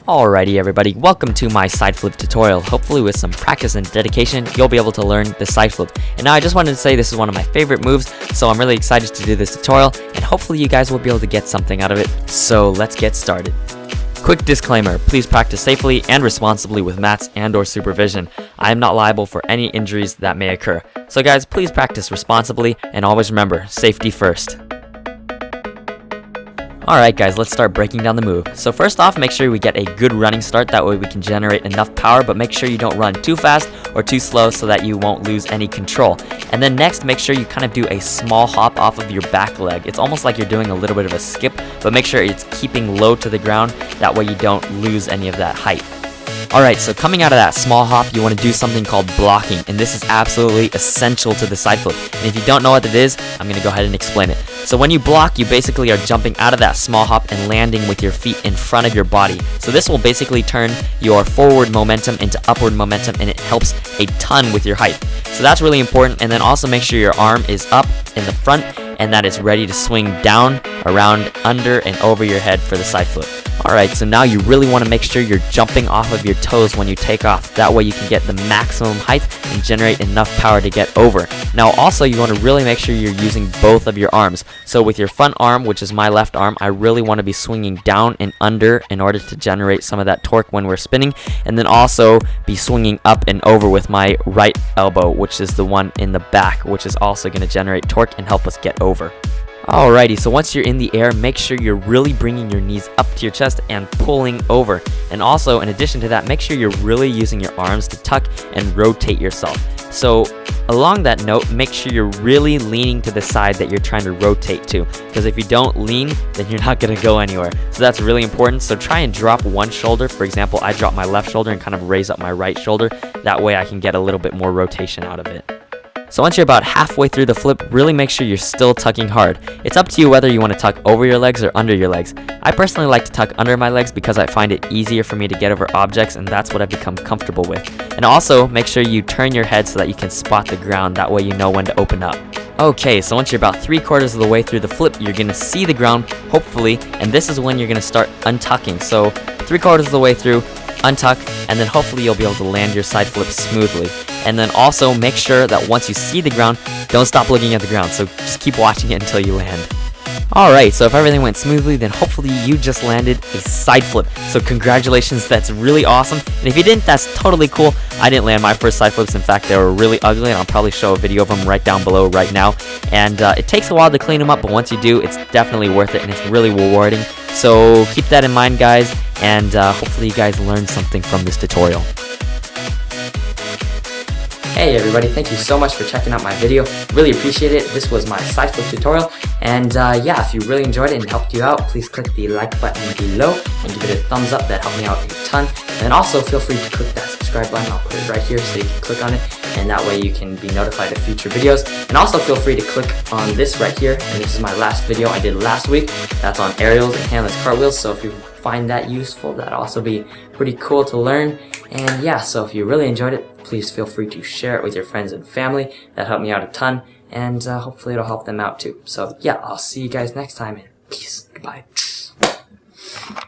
Alrighty everybody, welcome to my side flip tutorial. Hopefully with some practice and dedication, you'll be able to learn the side flip. And now I just wanted to say this is one of my favorite moves, so I'm really excited to do this tutorial, and hopefully you guys will be able to get something out of it. So let's get started. Quick disclaimer, please practice safely and responsibly with mats and/or supervision. I am not liable for any injuries that may occur. So guys, please practice responsibly, and always remember, safety first. Alright guys, let's start breaking down the move. So first off, make sure we get a good running start, that way we can generate enough power, but make sure you don't run too fast or too slow so that you won't lose any control. And then next, make sure you kind of do a small hop off of your back leg. It's almost like you're doing a little bit of a skip, but make sure it's keeping low to the ground, that way you don't lose any of that height. Alright, so coming out of that small hop, you want to do something called blocking, and this is absolutely essential to the side flip. And if you don't know what it is, I'm going to go ahead and explain it. So when you block, you basically are jumping out of that small hop and landing with your feet in front of your body. So this will basically turn your forward momentum into upward momentum, and it helps a ton with your height. So that's really important. And then also make sure your arm is up in the front and that it's ready to swing down, around, under, and over your head for the side flip. Alright, so now you really want to make sure you're jumping off of your toes when you take off. That way you can get the maximum height and generate enough power to get over. Now also you want to really make sure you're using both of your arms. So with your front arm, which is my left arm, I really want to be swinging down and under in order to generate some of that torque when we're spinning. And then also be swinging up and over with my right elbow, which is the one in the back, which is also going to generate torque and help us get over. Alrighty, so once you're in the air, make sure you're really bringing your knees up to your chest and pulling over. And also, in addition to that, make sure you're really using your arms to tuck and rotate yourself. So along that note, make sure you're really leaning to the side that you're trying to rotate to, because if you don't lean, then you're not going to go anywhere. So that's really important. So try and drop one shoulder. For example, I drop my left shoulder and kind of raise up my right shoulder. That way I can get a little bit more rotation out of it. So once you're about halfway through the flip, really make sure you're still tucking hard. It's up to you whether you want to tuck over your legs or under your legs. I personally like to tuck under my legs because I find it easier for me to get over objects, and that's what I've become comfortable with. And also, make sure you turn your head so that you can spot the ground, that way you know when to open up. Okay, so once you're about 3/4 of the way through the flip, you're going to see the ground, hopefully, and this is when you're going to start untucking. So 3/4 of the way through, untuck, and then hopefully you'll be able to land your side flip smoothly. And then also make sure that once you see the ground, don't stop looking at the ground, so just keep watching it until you land. Alright, so if everything went smoothly, then hopefully you just landed a side flip. So congratulations, that's really awesome. And if you didn't, that's totally cool. I didn't land my first side flips. In fact, they were really ugly, and I'll probably show a video of them right down below right now. And it takes a while to clean them up, but once you do, it's definitely worth it, and it's really rewarding. So keep that in mind, guys, and hopefully you guys learned something from this tutorial. Hey everybody, thank you so much for checking out my video. Really appreciate it. This was my side flip tutorial, and yeah, if you really enjoyed it and helped you out, please click the like button below and give it a thumbs up. That helped me out a ton. And also feel free to click that subscribe button. I'll put it right here so you can click on it, and that way you can be notified of future videos. And also feel free to click on this right here, and this is my last video I did last week. That's on aerials and handless cartwheels, so if you find that useful, that'd also be pretty cool to learn. And yeah, so if you really enjoyed it, please feel free to share it with your friends and family. That helped me out a ton, and hopefully it'll help them out too. So yeah, I'll see you guys next time, and peace. Goodbye.